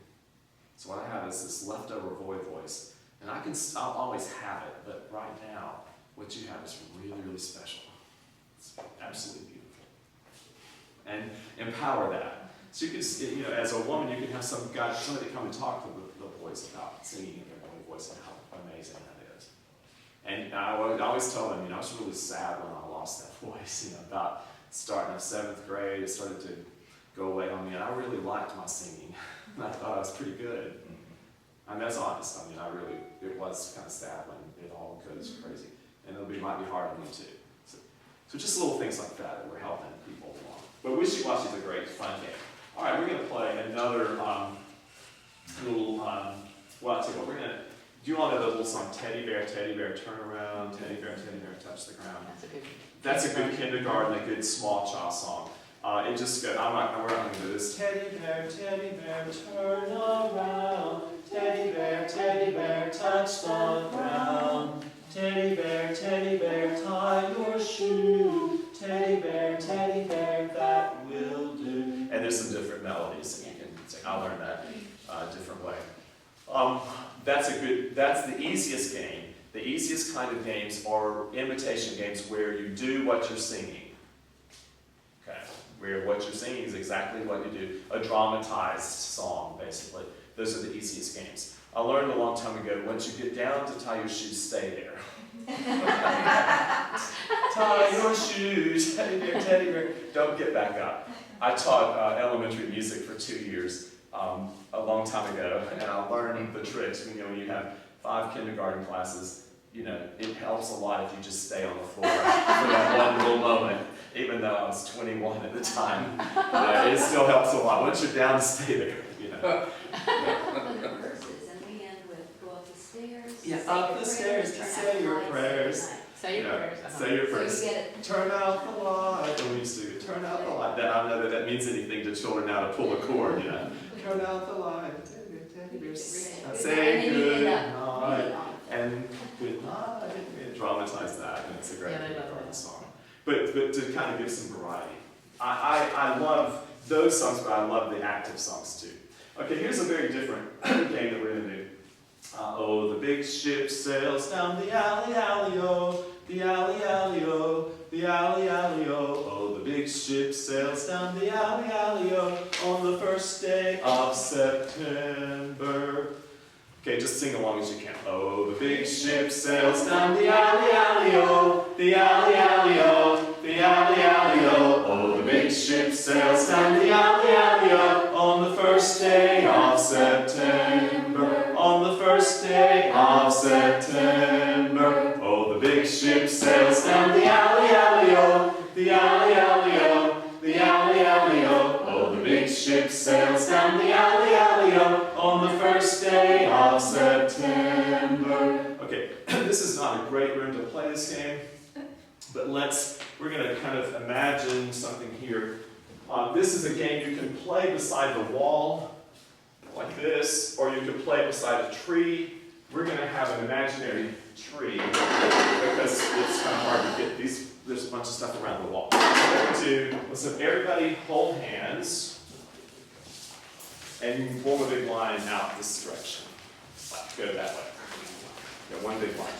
So what I have is this leftover boy voice, and I'll always have it, but right now, what you have is really, really special. It's absolutely beautiful. And empower that. So you can, as a woman, you can have somebody come and talk to the boys about singing in their boy voice and how amazing that is. And I always tell them, I was really sad when I lost that voice, about starting in 7th grade, it started to go away on me, and I really liked my singing. And I thought I was pretty good. And that's honest. It was kind of sad when it all goes crazy. And it might be hard on me too. So just little things like that we're helping people along. But Wishy-Washy is a great, fun game. All right, we're going to play another little, I'll tell you what, do you all know the little song, Teddy Bear, Turn Around, Teddy Bear, Touch the Ground? That's a good kindergarten, a good small child song. It just goes, we're not going to do this. Teddy Bear, turn around. Teddy Bear, touch the ground. Teddy Bear, tie your shoe. Teddy Bear, that will do. And there's some different melodies that you can sing. I learned that a different way. That's the easiest game. The easiest kind of games are imitation games where you do what you're singing. Okay, where what you're singing is exactly what you do. A dramatized song, basically. Those are the easiest games. I learned a long time ago, once you get down to tie your shoes, stay there. Tie your shoes, teddy bear, teddy bear. Don't get back up. I taught elementary music for 2 years a long time ago, and I learned the tricks. You know, when you have 5 kindergarten classes, you know, it helps a lot if you just stay on the floor for that one little moment, even though I was 21 at the time. It still helps a lot. Once you're down, stay there, you know. Verses, and we end with go up the stairs. Yeah, say up your the prayers, stairs to turn say out the your lights, prayers. say Say your prayers. Say your goodnight. prayers. So you get it. Turn out the light. And we used to turn out the light. That, I don't know that that means anything to children now to pull a cord, you know. Turn out the light. Say good night. And good night. Dramatize that, and it's a great Yeah, they love part of that. the song. But to kind of give some variety. I love those songs, but I love the active songs too. Okay, here's a very different game that we're going to do. Oh, the big ship sails down the alley, alley-o, the alley, alley-o, the alley, alley-o. Oh, the big ship sails down the alley, alley-o, on the first day of September. Okay, just sing along as you can. Oh, the big ship sails down the alley, alley-o, the alley, alley-o, the alley, alley-o. Oh, the big ship sails down the alley, alley-o, on the first day of September. On the first day of September. Oh, the big ship sails down the alley, alley-o, the alley, alley-o, the alley, alley-o. Oh, the big ship sails down the alley, alley-o, on the first day of September. Okay, this is not a great room to play this game, but we're going to kind of imagine something here. This is a game you can play beside the wall, like this, or you can play beside a tree. We're going to have an imaginary tree, because it's kind of hard to get these. There's a bunch of stuff around the wall. Let's have everybody hold hands, and you can form a big line out this direction. Go that way. Yeah, one big line.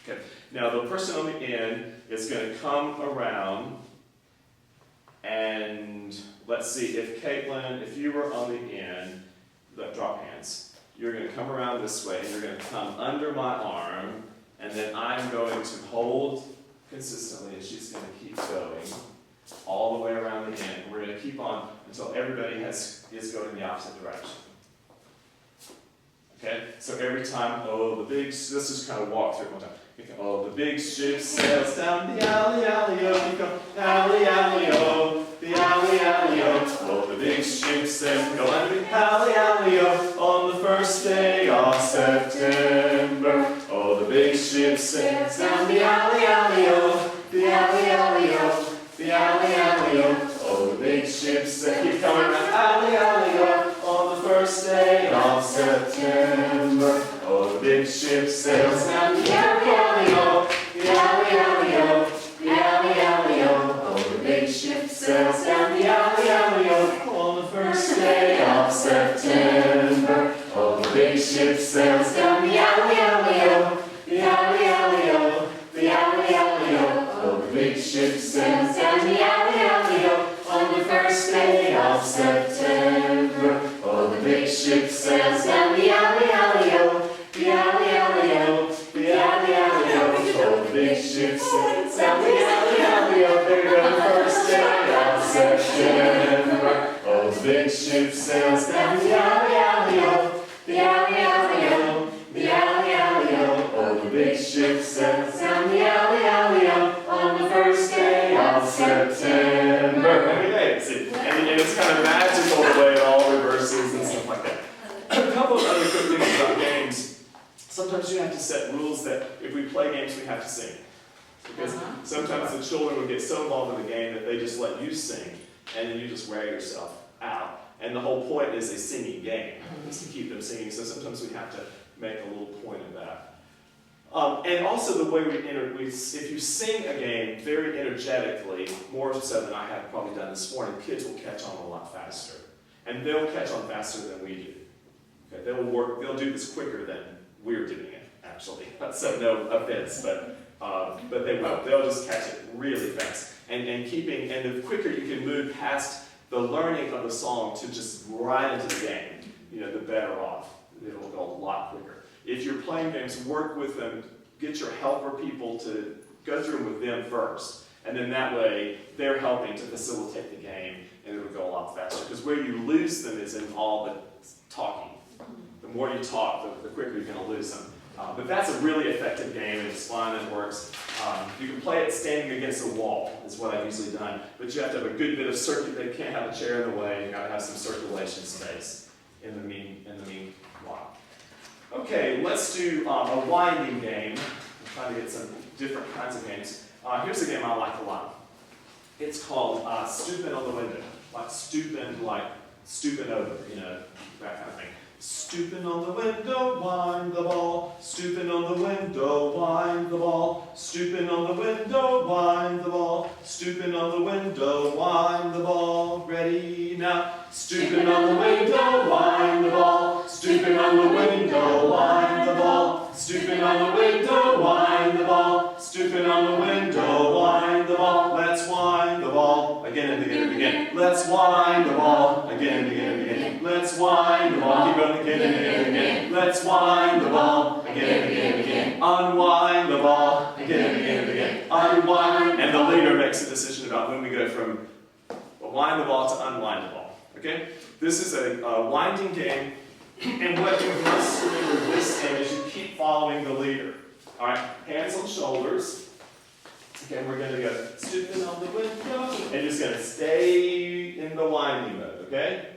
Okay. Now the person on the end is going to come around, and let's see, if Caitlin, if you were on the end, drop hands. You're going to come around this way, and you're going to come under my arm, and then I'm going to hold consistently, and she's going to keep going all the way around the end. We're going to keep on until everybody is going in the opposite direction. Okay? So every time, let's just kind of walk through it one time. Oh, the big ship sails down the alley, alley-o. You go, alley, alley-o, the alley, alley-o. Oh, the big ship sails, go under the alley, alley-o, on the first day of September. Oh, the big ship sails down the alley, alley-o, the alley, alley-o, the alley, alley-o. Oh, the big ship sails, keep coming around, alley, alley-o, on the first day of September. Oh, the big ship sails down the alley, alley-o, the alley, alley-o, the alley, alley-o. Oh, the big ship sails down the alley, alley-o, on the first day of September. Oh, the big ship sails down the alley, alley-o, the alley, alley-o, the alley, alley-o. Oh, the big ship sails down the alley, alley-o, on the first day of September. Oh, the big ship sails down the alley, alley-o, the alley, alley-o, the alley, alley-o. Oh, the big ship sails down the alley, alley-o. There you go, the first day of September. Oh, the big ship sails down the alley, alley-o, the alley, alley-o, the alley, alley-o. Oh, the big ship sails down the alley, alley-o, on the first day of September. Okay, see, and it's kind of magical the way it all reverses and stuff like that. A couple of other quick things about games. Sometimes you have to set rules that if we play games, we have to sing. Because sometimes the children will get so involved in the game that they just let you sing, and then you just wear yourself out. And the whole point is a singing game, is to keep them singing. So sometimes we have to make a little point of that. And also the way if you sing a game very energetically, more so than I have probably done this morning, kids will catch on a lot faster. And they'll catch on faster than we do. Okay, they'll do this quicker than we're doing it, actually. So no offense, but they will. They'll just catch it really fast. And the quicker you can move past the learning of the song to just right into the game, the better off. It'll go a lot quicker. If you're playing games, work with them, get your helper people to go through them with them first. And then that way, they're helping to facilitate the game, and it'll go a lot faster. Because where you lose them is in all the talking. The more you talk, the quicker you're going to lose them. But that's a really effective game, and it's fun and works. You can play it standing against a wall, is what I've usually done. But you have to have a good bit of circuit. They can't have a chair in the way. You've got to have some circulation space in the meanwhile. Okay, let's do a winding game. I'm trying to get some different kinds of games. Here's a game I like a lot. It's called Stooping on the Window. Like stooping over, that kind of thing. Stooping on the window, wind the ball. Stooping on the window, wind the ball. Stooping on the window, wind the ball. Stooping on the window, wind the ball. Ready now. Stooping on the window, wind the ball. Stooping on the window, wind the ball. Stooping on the window, wind the ball. Stooping on the window, wind the ball. Let's wind the ball again and again and again. Let's wind the ball again and again and again. Let's wind the ball. Keep going again and again and again. Let's wind the ball again and again and again. Unwind the ball again and again and again. Unwind. And the leader makes a decision about when we go from wind the ball to unwind the ball. Okay? This is a winding game. And what you must do with this game is you keep following the leader. All right? Hands on shoulders. Okay, we're going to go stooping on the window. And just going to stay in the winding mode. Okay?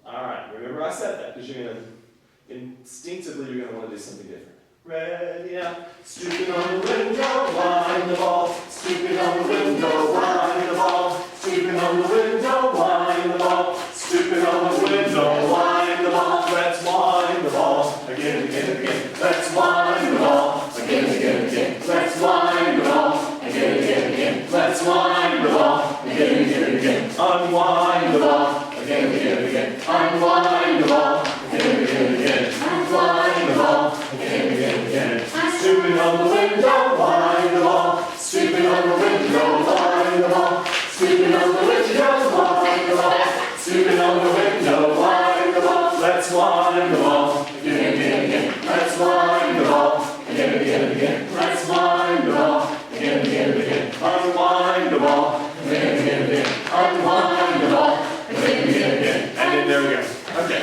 All right. Remember I said that because you're going to instinctively you're going to want to do something different. Ready now. Stooping on the window, wind the ball. Stooping on the window, wind the ball. Stooping on the window, wind the ball. Stooping on the window, wind the ball. Let's wind the ball again and again and again. Let's wind the ball again and again and again. Let's wind the ball again and again and again. Let's wind the ball again and again and again. Unwind the ball again and again and again. Unwind the ball again and again and again. Unwind the ball again and again and again. Stooping on the window, wind the ball. Stooping on the window, wind the ball. Stooping on the window, wind the ball. Stooping on the window, wind the ball. Let's wind the ball again and again and again. Let's wind the ball again and again and again. Let's wind the ball again and again and again. Unwind the ball again and again and again. Unwind the ball again and again and again. And then there we go. Okay.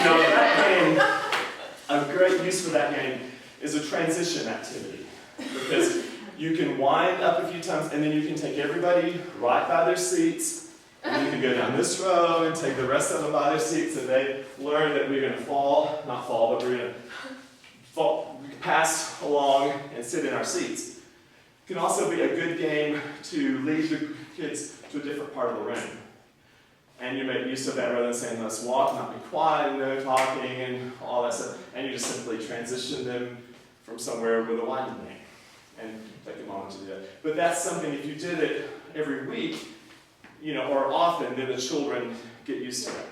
That game, a great use for that game is a transition activity. Because you can wind up a few times and then you can take everybody right by their seats. And you can go down this row and take the rest of them by their seats, and they learn that we're going to not fall, but we're going to pass along and sit in our seats. It can also be a good game to lead the kids to a different part of the room. And you make use of that rather than saying, let's walk, not be quiet, no talking, and all that stuff. And you just simply transition them from somewhere with a winding game. And take a moment to do that. But that's something, if you did it every week, or often, then the children get used to it.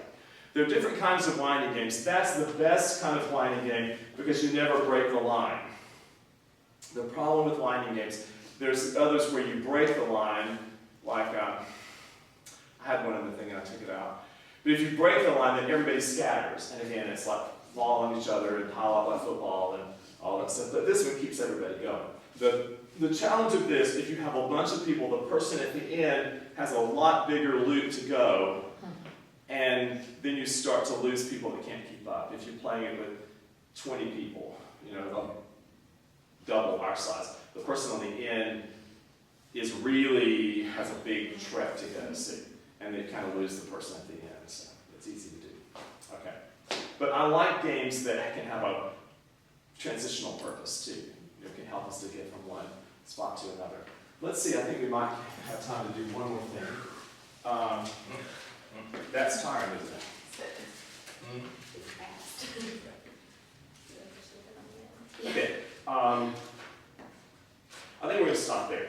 There are different kinds of winding games. That's the best kind of winding game because you never break the line. The problem with winding games, there's others where you break the line, like, I had one in the thing and I took it out. But if you break the line, then everybody scatters. And again, it's like fall on each other and pile up like football and all that stuff. But this one keeps everybody going. The challenge of this, if you have a bunch of people, the person at the end has a lot bigger loop to go, and then you start to lose people that can't keep up. If you're playing it with 20 people, double our size, the person on the end has a big trek to go see, and they kind of lose the person at the end, so it's easy to do. Okay. But I like games that can have a transitional purpose too. It can help us to get from one spot to another. Let's see, I think we might have time to do one more thing. That's tiring, isn't it? Okay. I think we're going to stop there.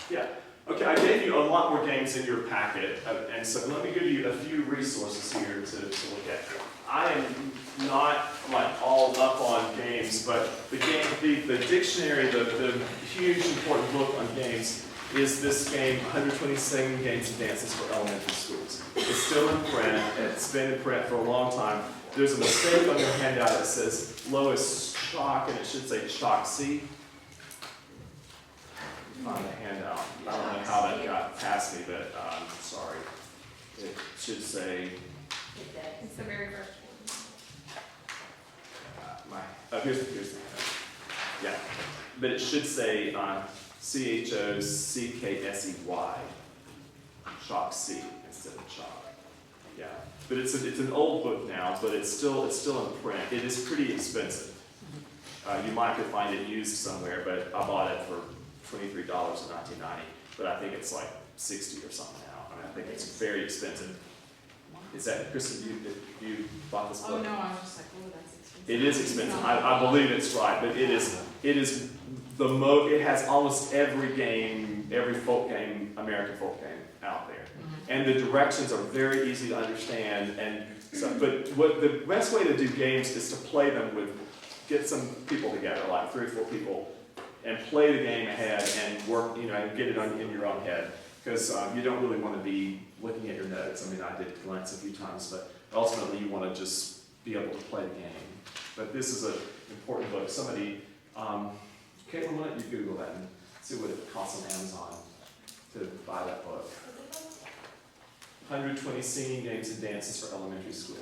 Yeah. Okay, I gave you a lot more games in your packet, and so let me give you a few resources here to look at. I am not like all up on games, but the dictionary, the huge important book on games is this game, 120 Singing Games and Dances for Elementary Schools. It's still in print, and it's been in print for a long time. There's a mistake on your handout that says Lois Chalk, and it should say Chalk C. On the handout. I don't know how that got past me, but sorry. It should say, It's the very first here's the handout. Yeah, but it should say CHOCKSEY, Chalk C instead of Chalk. Yeah, but it's an old book now, but it's still in print. It is pretty expensive. You might could find it used somewhere, but I bought it for $23 in 1990, but I think it's like 60 or something now. I mean, I think it's very expensive. Is that, Kristen, you bought this book? Oh, no, I was just like, oh, that's expensive. It is expensive. I believe it's right, but it is it has almost every game, every folk game, American folk game out there. And the directions are very easy to understand. And so, but what the best way to do games is to play them get some people together, like 3 or 4 people, and play the game ahead and work, and get it in your own head. Because you don't really want to be looking at your notes. I mean, I did glance a few times, but ultimately you want to just be able to play the game. But this is an important book. Somebody, Caitlin, why don't you Google that and see what it costs on Amazon to buy that book. 120 Singing Games and Dances for Elementary School.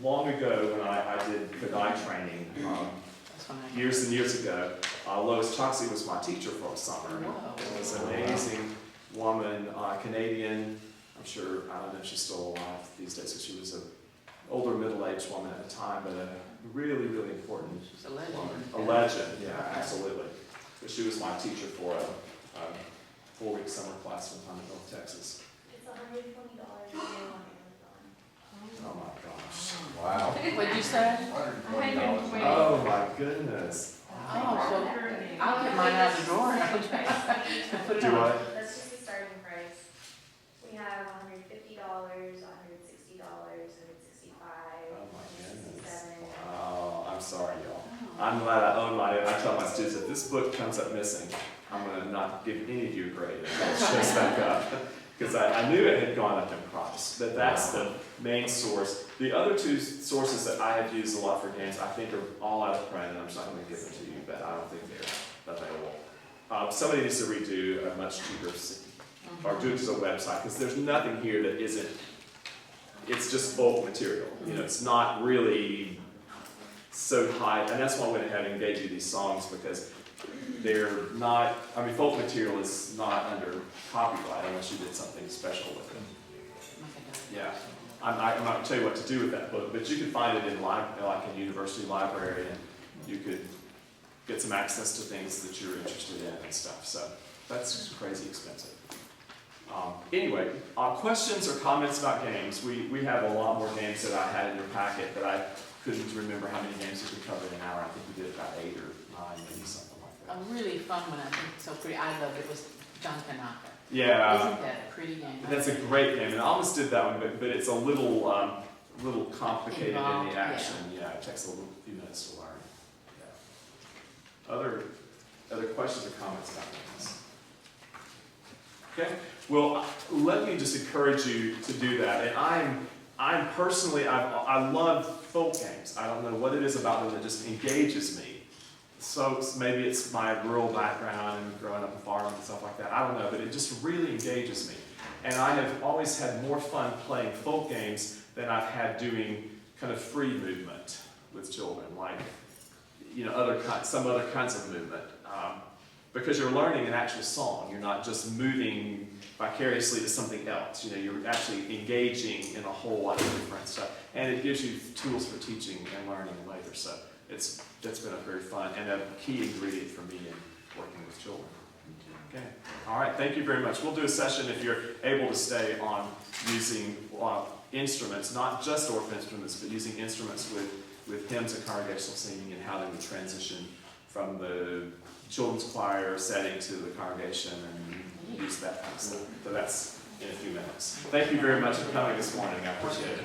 Long ago, when I did Kadai training, years and years ago, Lois Choksey was my teacher for a summer. It was an amazing woman, Canadian. I don't know if she's still alive these days, because she was an older middle-aged woman at the time, but a really, really important She's a legend. woman. A legend, yeah, absolutely. But she was my teacher for a 4-week summer class one time in North Texas. It's $120 a day on Amazon. Oh my gosh. Wow. What'd you say? $120. Oh my goodness. Oh, so I'll get mine out of the drawer and I'll put it Do on. I? That's just the starting price. We have $150, $160, $165, Oh my goodness. $167. Oh, I'm sorry, y'all. I'm glad I own mine. I tell my students, if this book comes up missing, I'm going to not give any of you a grade. It shows back up. Because I knew it had gone up in price. That's the main source. The other 2 sources that I have used a lot for games, I think are all out of print, and I'm just not going to give them to you, but I don't think they're available. Somebody needs to redo a much cheaper, or do it to a website, because there's nothing here that isn't, it's just folk material. It's not really so high, and that's why I went ahead and gave you these songs, because they're not, folk material is not under copyright unless you did something special with it. Yeah. I'm not going to tell you what to do with that book, but you can find it in like a university library, and you could get some access to things that you're interested in and stuff. So that's just crazy expensive. Anyway, questions or comments about games? We have a lot more games that I had in your packet, but I couldn't remember how many games we could cover in an hour. I think we did about 8 or 9, maybe something like that. A really fun one, I think, so pretty, I loved it, was John Tanaka. Yeah. Isn't that a pretty game? That's a great game, and I almost did that one, but it's a little complicated Involved, in the action. Yeah, it takes a few minutes to learn. Yeah. Other questions or comments about games? Okay. Well, let me just encourage you to do that. And I'm personally, I love folk games. I don't know what it is about them that just engages me. So maybe it's my rural background and growing up in farming and stuff like that. I don't know, but it just really engages me. And I have always had more fun playing folk games than I've had doing kind of free movement with children, like some other kinds of movement. Because you're learning an actual song. You're not just moving vicariously to something else. You're actually engaging in a whole lot of different stuff. And it gives you tools for teaching and learning later. So that's been a very fun and a key ingredient for me in working with children. Okay. All right. Thank you very much. We'll do a session, if you're able to stay, on using instruments, not just orphan instruments, but using instruments with with hymns and congregational singing and how they would transition from the children's choir setting to the congregation and use that kind of stuff. So that's in a few minutes. Thank you very much for coming this morning. I appreciate it.